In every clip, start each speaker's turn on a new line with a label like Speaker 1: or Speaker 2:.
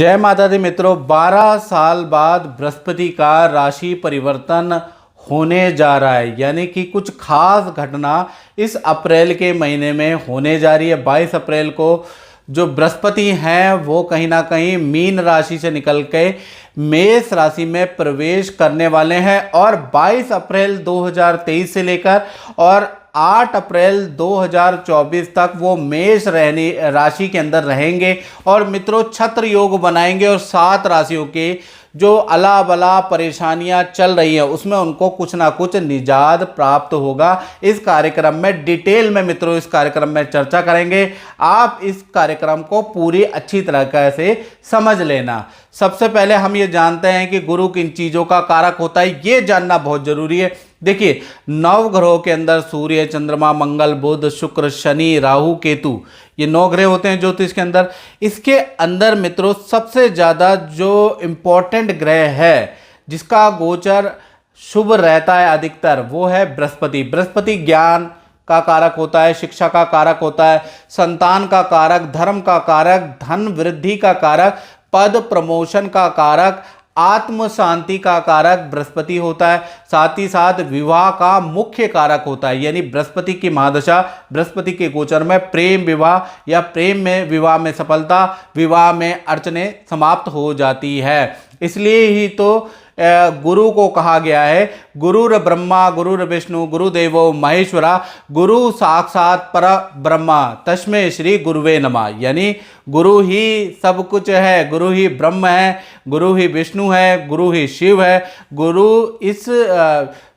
Speaker 1: जय माता दी मित्रों, 12 साल बाद बृहस्पति का राशि परिवर्तन होने जा रहा है। यानी कि कुछ खास घटना इस अप्रैल के महीने में होने जा रही है। 22 अप्रैल को जो बृहस्पति हैं वो कहीं ना कहीं मीन राशि से निकल के मेष राशि में प्रवेश करने वाले हैं और 22 अप्रैल 2023 से लेकर और 8 अप्रैल 2024 तक वो मेष राशि के अंदर रहेंगे और मित्रों छत्र योग बनाएंगे और 7 राशियों के जो अला बला परेशानियां चल रही हैं उसमें उनको कुछ ना कुछ निजात प्राप्त होगा। इस कार्यक्रम में डिटेल में मित्रों इस कार्यक्रम में चर्चा करेंगे। आप इस कार्यक्रम को पूरी अच्छी तरह से समझ लेना। सबसे पहले हम ये जानते हैं कि गुरु किन चीज़ों का कारक होता है, ये जानना बहुत जरूरी है। देखिए, 9 ग्रहों के अंदर सूर्य, चंद्रमा, मंगल, बुध, शुक्र, शनि, राहु, केतु, ये 9 ग्रह होते हैं ज्योतिष के अंदर। इसके अंदर मित्रों सबसे ज़्यादा जो इम्पोर्टेंट ग्रह है जिसका गोचर शुभ रहता है अधिकतर, वो है बृहस्पति। बृहस्पति ज्ञान का कारक होता है, शिक्षा का कारक होता है, संतान का कारक, धर्म का कारक, धन वृद्धि का कारक, पद प्रमोशन का कारक, आत्म शांति का कारक बृहस्पति होता है। साथ ही साथ विवाह का मुख्य कारक होता है। यानी बृहस्पति की महादशा, बृहस्पति के गोचर में प्रेम विवाह या प्रेम में विवाह में सफलता, विवाह में अड़चने समाप्त हो जाती है। इसलिए ही तो गुरु को कहा गया है गुरुर ब्रह्मा गुरुर विष्णु गुरुदेवो महेश्वरा गुरु साक्षात पर ब्रह्मा तस्मै श्री गुरुवे नमः। यानी गुरु ही सब कुछ है, गुरु ही ब्रह्म है, गुरु ही विष्णु है, गुरु ही शिव है। गुरु इस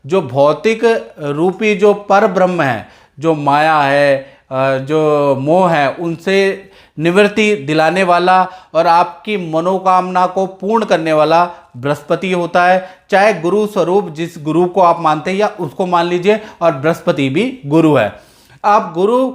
Speaker 1: जो भौतिक रूपी जो पर ब्रह्म है, जो माया है, जो मोह है, उनसे निवृत्ति दिलाने वाला और आपकी मनोकामना को पूर्ण करने वाला बृहस्पति होता है। चाहे गुरु स्वरूप जिस गुरु को आप मानते हैं या उसको मान लीजिए, और बृहस्पति भी गुरु है। आप गुरु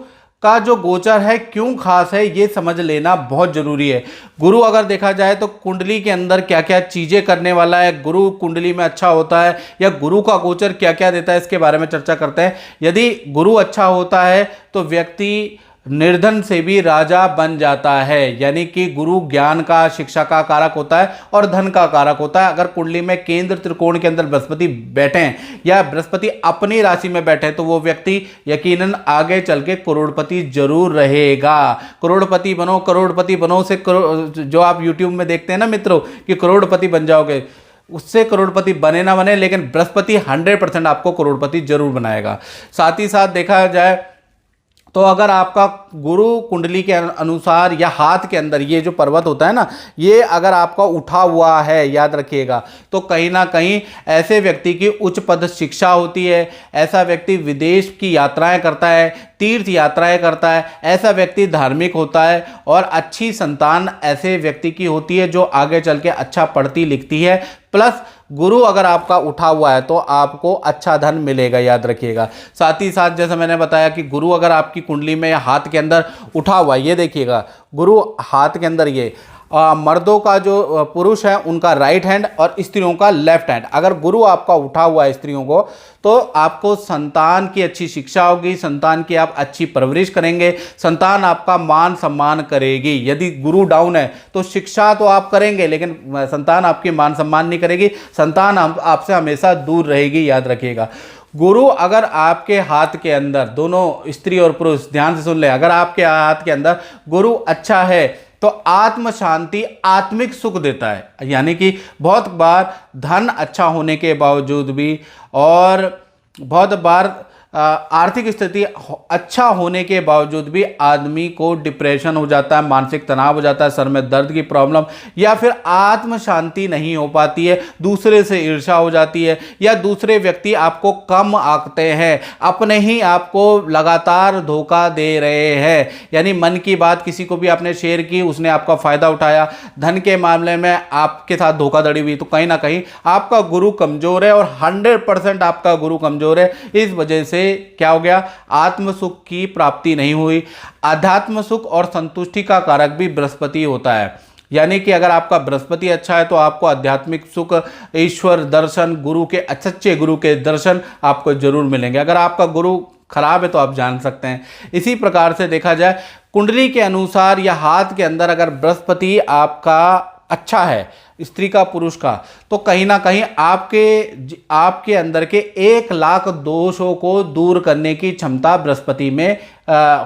Speaker 1: का जो गोचर है क्यों खास है ये समझ लेना बहुत जरूरी है। गुरु अगर देखा जाए तो कुंडली के अंदर क्या क्या चीजें करने वाला है, गुरु कुंडली में अच्छा होता है या गुरु का गोचर क्या क्या देता है, इसके बारे में चर्चा करते हैं। यदि गुरु अच्छा होता है तो व्यक्ति निर्धन से भी राजा बन जाता है। यानी कि गुरु ज्ञान का, शिक्षा का कारक होता है और धन का कारक होता है। अगर कुंडली में केंद्र त्रिकोण के अंदर बृहस्पति बैठे या बृहस्पति अपनी राशि में बैठे तो वो व्यक्ति यकीनन आगे चल के करोड़पति जरूर रहेगा। करोड़पति बनो, करोड़पति बनो से जो आप यूट्यूब में देखते हैं ना मित्रों कि करोड़पति बन जाओगे, उससे करोड़पति बने ना बने, लेकिन बृहस्पति 100% आपको करोड़पति जरूर बनाएगा। साथ ही साथ देखा जाए तो अगर आपका गुरु कुंडली के अनुसार या हाथ के अंदर ये जो पर्वत होता है ना, ये अगर आपका उठा हुआ है, याद रखिएगा, तो कहीं ना कहीं ऐसे व्यक्ति की उच्च पद शिक्षा होती है। ऐसा व्यक्ति विदेश की यात्राएं करता है, तीर्थ यात्राएं करता है। ऐसा व्यक्ति धार्मिक होता है और अच्छी संतान ऐसे व्यक्ति की होती है जो आगे चल के अच्छा पढ़ती लिखती है। प्लस गुरु अगर आपका उठा हुआ है तो आपको अच्छा धन मिलेगा, याद रखिएगा। साथ ही साथ जैसा मैंने बताया कि गुरु अगर आपकी कुंडली में या हाथ के अंदर उठा हुआ है, ये देखिएगा गुरु हाथ के अंदर, ये मर्दों का जो पुरुष है उनका राइट हैंड और स्त्रियों का लेफ्ट हैंड, अगर गुरु आपका उठा हुआ है स्त्रियों को, तो आपको संतान की अच्छी शिक्षा होगी, संतान की आप अच्छी परवरिश करेंगे, संतान आपका मान सम्मान करेगी। यदि गुरु डाउन है तो शिक्षा तो आप करेंगे लेकिन संतान आपकी मान सम्मान नहीं करेगी, संतान आपसे हमेशा दूर रहेगी, याद रखिएगा। गुरु अगर आपके हाथ के अंदर, दोनों स्त्री और पुरुष ध्यान से सुन ले, अगर आपके हाथ के अंदर गुरु अच्छा है तो आत्म शांति, आत्मिक सुख देता है। यानी कि बहुत बार धन अच्छा होने के बावजूद भी और बहुत बार आर्थिक स्थिति अच्छा होने के बावजूद भी आदमी को डिप्रेशन हो जाता है, मानसिक तनाव हो जाता है, सर में दर्द की प्रॉब्लम, या फिर आत्म शांति नहीं हो पाती है, दूसरे से ईर्ष्या हो जाती है, या दूसरे व्यक्ति आपको कम आंकते हैं, अपने ही आपको लगातार धोखा दे रहे हैं। यानी मन की बात किसी को भी आपने शेयर की, उसने आपका फायदा उठाया, धन के मामले में आपके साथ धोखाधड़ी हुई, तो कहीं ना कहीं आपका गुरु कमजोर है और 100% आपका गुरु कमजोर है। इस वजह से क्या हो गया, आत्म सुख की प्राप्ति नहीं हुई। आध्यात्म सुख और संतुष्टि का कारक भी बृहस्पति होता है। यानी कि अगर आपका बृहस्पति अच्छा है तो आपको आध्यात्मिक सुख, ईश्वर दर्शन, गुरु के सच्चे गुरु के दर्शन आपको जरूर मिलेंगे। अगर आपका गुरु खराब है तो आप जान सकते हैं। इसी प्रकार से देखा जाए कुंडली के अनुसार या हाथ के अंदर अगर बृहस्पति आपका अच्छा है स्त्री का पुरुष का, तो कहीं ना कहीं आपके अंदर के 1 लाख दोषों को दूर करने की क्षमता बृहस्पति में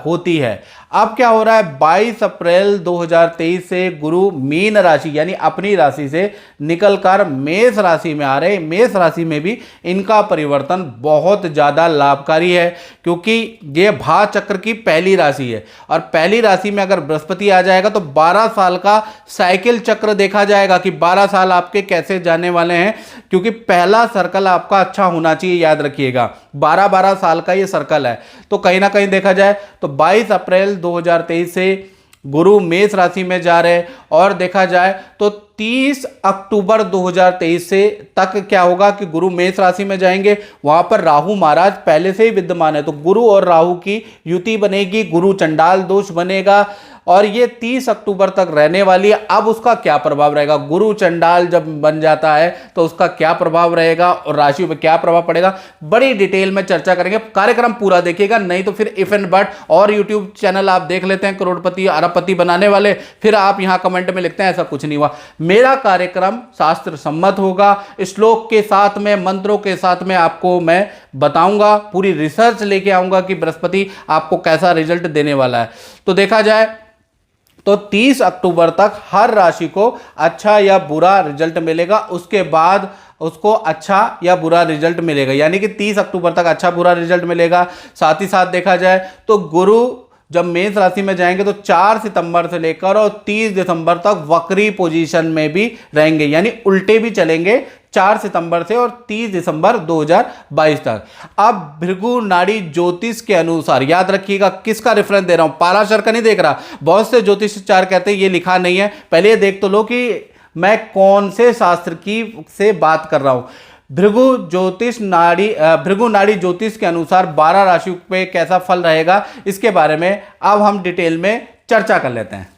Speaker 1: होती है। अब क्या हो रहा है, 22 अप्रैल 2023 से गुरु मीन राशि यानी अपनी राशि से निकलकर मेष राशि में आ रहे। मेष राशि में भी इनका परिवर्तन बहुत ज़्यादा लाभकारी है, क्योंकि ये भा चक्र की पहली राशि है और पहली राशि में अगर बृहस्पति आ जाएगा तो 12 साल का साइकिल चक्र देखा जाएगा कि 12 साल आपके कैसे जाने वाले हैं, क्योंकि पहला सर्कल आपका अच्छा होना चाहिए, याद रखिएगा 12-12 साल का ये सर्कल है। तो कहीं ना कहीं देखा जाए तो 22 अप्रैल 2023 से गुरु मेष राशि में जा रहे हैं और देखा जाए तो 30 अक्टूबर 2023 से तक क्या होगा कि गुरु मेष राशि में जाएंगे। वहां पर राहु महाराज पहले से ही विद्यमान है, तो गुरु और राहु की युति बनेगी, गुरु चंडाल दोष बनेगा और ये 30 अक्टूबर तक रहने वाली है। अब उसका क्या प्रभाव रहेगा, गुरु चंडाल जब बन जाता है तो उसका क्या प्रभाव रहेगा और राशि पर क्या प्रभाव पड़ेगा, बड़ी डिटेल में चर्चा करेंगे। कार्यक्रम पूरा देखिएगा, नहीं तो फिर इफ एंड बट और यूट्यूब चैनल आप देख लेते हैं करोड़पति अरबपति बनाने वाले, फिर आप यहां कमेंट में लिखते हैं ऐसा कुछ नहीं हुआ। मेरा कार्यक्रम शास्त्र सम्मत होगा, श्लोक के साथ में मंत्रों के साथ में आपको मैं बताऊंगा, पूरी रिसर्च लेके आऊंगा कि बृहस्पति आपको कैसा रिजल्ट देने वाला है। तो देखा जाए तो 30 अक्टूबर तक हर राशि को अच्छा या बुरा रिजल्ट मिलेगा, उसके बाद उसको अच्छा या बुरा रिजल्ट मिलेगा, यानी कि 30 अक्टूबर तक अच्छा बुरा रिजल्ट मिलेगा। साथ ही साथ देखा जाए तो गुरु जब मेष राशि में जाएंगे तो 4 सितंबर से लेकर और 30 दिसंबर तक वक्री पोजीशन में भी रहेंगे, यानी उल्टे भी चलेंगे 4 सितंबर से और 30 दिसंबर 2022 तक। अब भृगु नाड़ी ज्योतिष के अनुसार, याद रखिएगा किसका रेफरेंस दे रहा हूं, पाराशर का नहीं देख रहा। बहुत से ज्योतिषाचार्य कहते हैं ये लिखा नहीं है, पहले ये देख तो लो कि मैं कौन से शास्त्र की से बात कर रहा हूं। भृगु नाड़ी ज्योतिष के अनुसार 12 राशियों पे कैसा फल रहेगा, इसके बारे में अब हम डिटेल में चर्चा कर लेते हैं।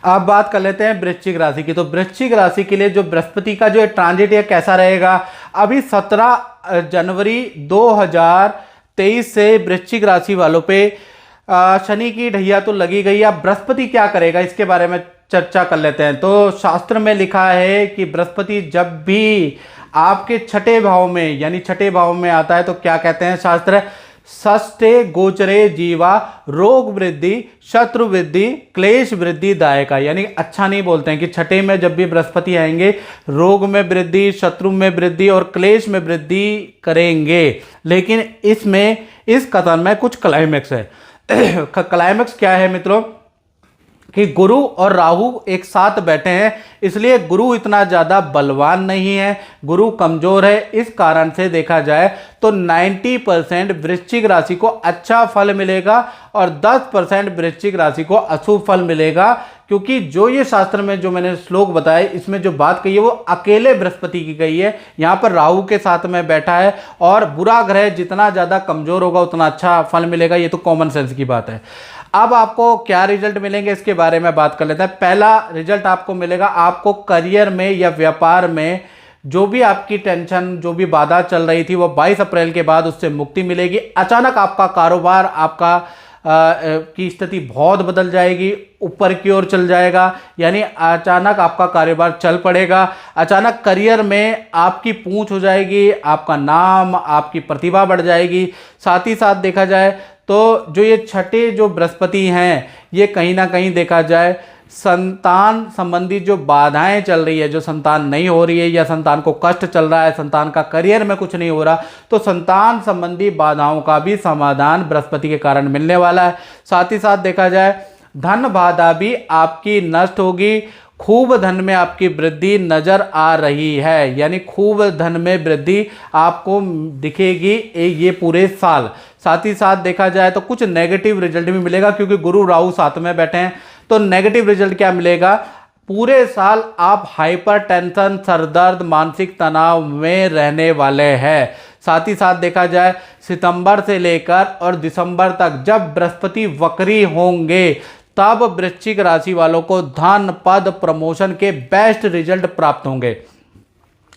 Speaker 1: अब बात कर लेते हैं वृश्चिक राशि की। तो वृश्चिक राशि के लिए जो बृहस्पति का जो ट्रांजिट है कैसा रहेगा, अभी 17 जनवरी 2023 से वृश्चिक राशि वालों पे शनि की ढैया तो लगी गई। अब बृहस्पति क्या करेगा इसके बारे में चर्चा कर लेते हैं। तो शास्त्र में लिखा है कि बृहस्पति जब भी आपके छठे भाव में, यानी छठे भाव में आता है तो क्या कहते हैं शास्त्र, षष्ठे गोचरे जीवा रोग वृद्धि शत्रु वृद्धि क्लेश वृद्धि दायका, यानी अच्छा नहीं बोलते हैं कि छठे में जब भी बृहस्पति आएंगे रोग में वृद्धि, शत्रु में वृद्धि और क्लेश में वृद्धि करेंगे। लेकिन इसमें इस कथन में कुछ क्लाइमेक्स है। क्लाइमेक्स क्या है मित्रों, कि गुरु और राहु एक साथ बैठे हैं, इसलिए गुरु इतना ज़्यादा बलवान नहीं है, गुरु कमज़ोर है। इस कारण से देखा जाए तो 90% वृश्चिक राशि को अच्छा फल मिलेगा और 10% वृश्चिक राशि को अशुभ फल मिलेगा, क्योंकि जो ये शास्त्र में जो मैंने श्लोक बताए इसमें जो बात कही है वो अकेले बृहस्पति की गई है। यहाँ पर राहु के साथ में बैठा है और बुरा ग्रह जितना ज़्यादा कमज़ोर होगा उतना अच्छा फल मिलेगा, ये तो कॉमन सेंस की बात है। अब आपको क्या रिजल्ट मिलेंगे इसके बारे में बात कर लेते हैं। पहला रिजल्ट आपको मिलेगा, आपको करियर में या व्यापार में जो भी आपकी टेंशन, जो भी बाधा चल रही थी वो 22 अप्रैल के बाद उससे मुक्ति मिलेगी। अचानक आपका कारोबार, आपका की स्थिति बहुत बदल जाएगी, ऊपर की ओर चल जाएगा, यानी अचानक आपका कारोबार चल पड़ेगा। अचानक करियर में आपकी पूंछ हो जाएगी, आपका नाम, आपकी प्रतिभा बढ़ जाएगी। साथ ही साथ देखा जाए तो जो ये छठे जो बृहस्पति हैं ये कहीं ना कहीं देखा जाए संतान संबंधी जो बाधाएं चल रही है, जो संतान नहीं हो रही है या संतान को कष्ट चल रहा है, संतान का करियर में कुछ नहीं हो रहा, तो संतान संबंधी बाधाओं का भी समाधान बृहस्पति के कारण मिलने वाला है। साथ ही साथ देखा जाए धन बाधा भी आपकी नष्ट होगी, खूब धन में आपकी वृद्धि नजर आ रही है, यानी खूब धन में वृद्धि आपको दिखेगी ये पूरे साल। साथ ही साथ देखा जाए तो कुछ नेगेटिव रिजल्ट भी मिलेगा, क्योंकि गुरु राहु साथ में बैठे हैं। तो नेगेटिव रिजल्ट क्या मिलेगा, पूरे साल आप हाइपर टेंशन, सरदर्द, मानसिक तनाव में रहने वाले हैं। साथ ही साथ देखा जाए सितंबर से लेकर और दिसंबर तक जब बृहस्पति वक्री होंगे तब वृश्चिक राशि वालों को धन, पद, प्रमोशन के बेस्ट रिजल्ट प्राप्त होंगे।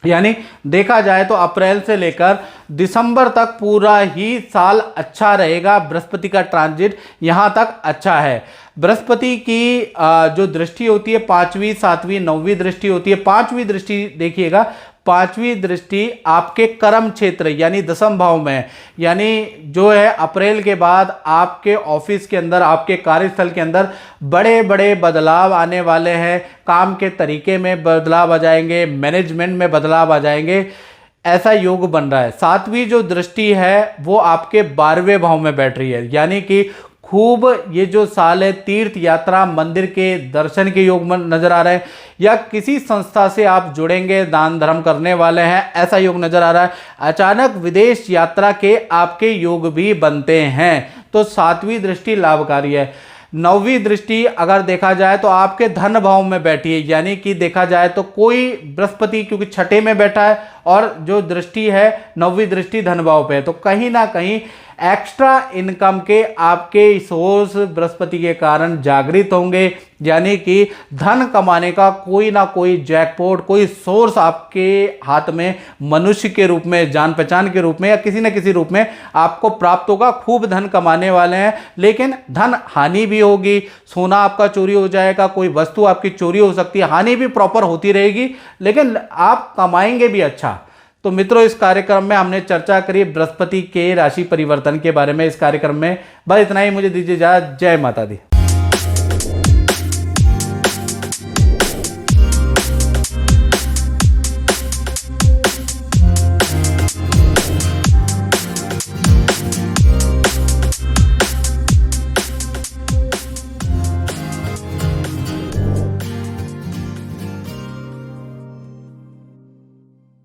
Speaker 1: यानी देखा जाए तो अप्रैल से लेकर दिसंबर तक पूरा ही साल अच्छा रहेगा। बृहस्पति का ट्रांजिट यहाँ तक अच्छा है। बृहस्पति की जो दृष्टि होती है 5वीं 7वीं 9वीं दृष्टि होती है। 5वीं दृष्टि देखिएगा, 5वीं दृष्टि आपके कर्म क्षेत्र यानी दसम भाव में, यानी जो है अप्रैल के बाद आपके ऑफिस के अंदर, आपके कार्यस्थल के अंदर बड़े बड़े बदलाव आने वाले हैं। काम के तरीके में बदलाव आ जाएंगे, मैनेजमेंट में बदलाव आ जाएंगे, ऐसा योग बन रहा है। 7वीं जो दृष्टि है वो आपके 12वें भाव में बैठ रही है, यानी कि खूब ये जो साल है तीर्थ यात्रा, मंदिर के दर्शन के योग में नजर आ रहे हैं, या किसी संस्था से आप जुड़ेंगे, दान धर्म करने वाले हैं, ऐसा योग नजर आ रहा है। अचानक विदेश यात्रा के आपके योग भी बनते हैं, तो 7वीं दृष्टि लाभकारी है। 9वीं दृष्टि अगर देखा जाए तो आपके धन भाव में बैठी है, यानी कि देखा जाए तो कोई बृहस्पति क्योंकि छठे में बैठा है और जो दृष्टि है 9वीं दृष्टि धन भाव पे है, तो कहीं ना कहीं एक्स्ट्रा इनकम के आपके सोर्स बृहस्पति के कारण जागृत होंगे, यानी कि धन कमाने का कोई ना कोई जैकपॉट, कोई सोर्स आपके हाथ में मनुष्य के रूप में, जान पहचान के रूप में या किसी न किसी रूप में आपको प्राप्त होगा। खूब धन कमाने वाले हैं, लेकिन धन हानि भी होगी। सोना आपका चोरी हो जाएगा, कोई वस्तु आपकी चोरी हो सकती है, हानि भी प्रॉपर होती रहेगी, लेकिन आप कमाएंगे भी अच्छा। तो मित्रों, इस कार्यक्रम में हमने चर्चा करी बृहस्पति के राशि परिवर्तन के बारे में। इस कार्यक्रम में बस इतना ही, मुझे दीजिए इजाजत। जय माता दी।